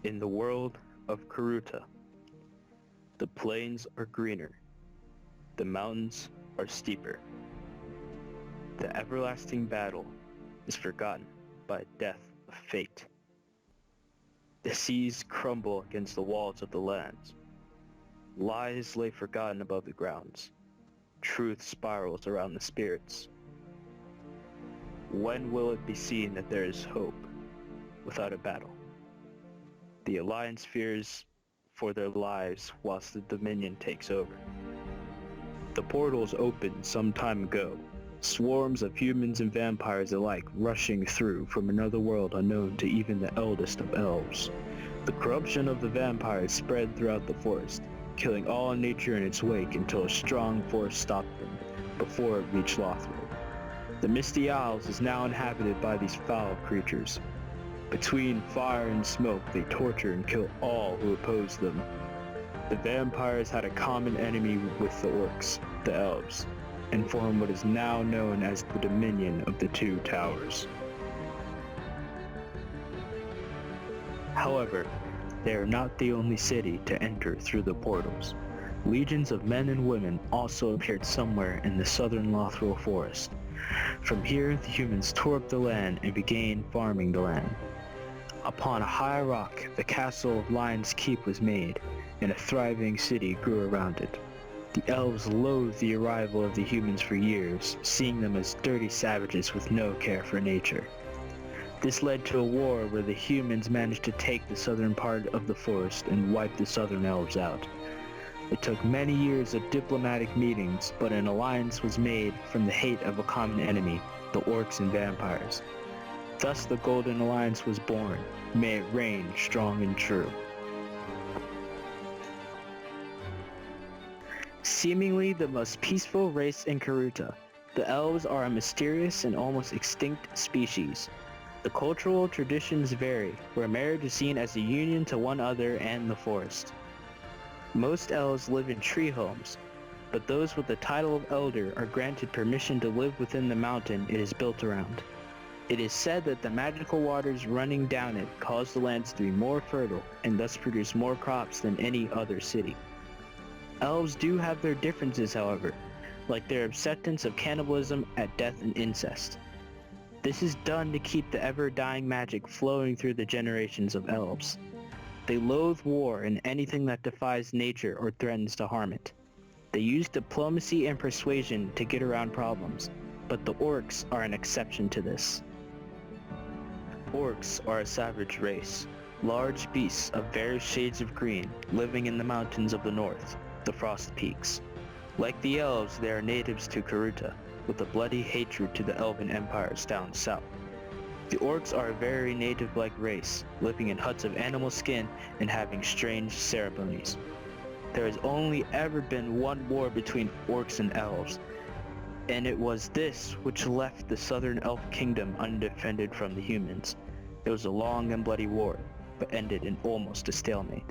In the world of Karuta, the plains are greener, the mountains are steeper. The everlasting battle is forgotten by death of fate. The seas crumble against the walls of the lands. Lies lay forgotten above the grounds. Truth spirals around the spirits. When will it be seen that there is hope without a battle? The Alliance fears for their lives whilst the Dominion takes over. The portals opened some time ago, swarms of humans and vampires alike rushing through from another world unknown to even the eldest of elves. The corruption of the vampires spread throughout the forest, killing all nature in its wake until a strong force stopped them before it reached Lothric. The Misty Isles is now inhabited by these foul creatures. Between fire and smoke, they torture and kill all who oppose them. The vampires had a common enemy with the orcs, the elves, and formed what is now known as the Dominion of the Two Towers. However, they are not the only city to enter through the portals. Legions of men and women also appeared somewhere in the southern Lothric forest. From here, the humans tore up the land and began farming the land. Upon a high rock, the castle of Lion's Keep was made, and a thriving city grew around it. The elves loathed the arrival of the humans for years, seeing them as dirty savages with no care for nature. This led to a war where the humans managed to take the southern part of the forest and wipe the southern elves out. It took many years of diplomatic meetings, but an alliance was made from the hate of a common enemy, the orcs and vampires. Thus the Golden Alliance was born. May it reign strong and true. Seemingly the most peaceful race in Karuta, the elves are a mysterious and almost extinct species. The cultural traditions vary, where marriage is seen as a union to one other and the forest. Most elves live in tree homes, but those with the title of elder are granted permission to live within the mountain it is built around. It is said that the magical waters running down it cause the lands to be more fertile and thus produce more crops than any other city. Elves do have their differences, however, like their acceptance of cannibalism at death and incest. This is done to keep the ever-dying magic flowing through the generations of elves. They loathe war and anything that defies nature or threatens to harm it. They use diplomacy and persuasion to get around problems, but the orcs are an exception to this. Orcs are a savage race, large beasts of various shades of green, living in the mountains of the north, the Frost Peaks. Like the elves, they are natives to Karuta, with a bloody hatred to the elven empires down south. The orcs are a very native-like race, living in huts of animal skin and having strange ceremonies. There has only ever been one war between orcs and elves, and it was this which left the southern elf kingdom undefended from the humans. It was a long and bloody war, but ended in almost a stalemate.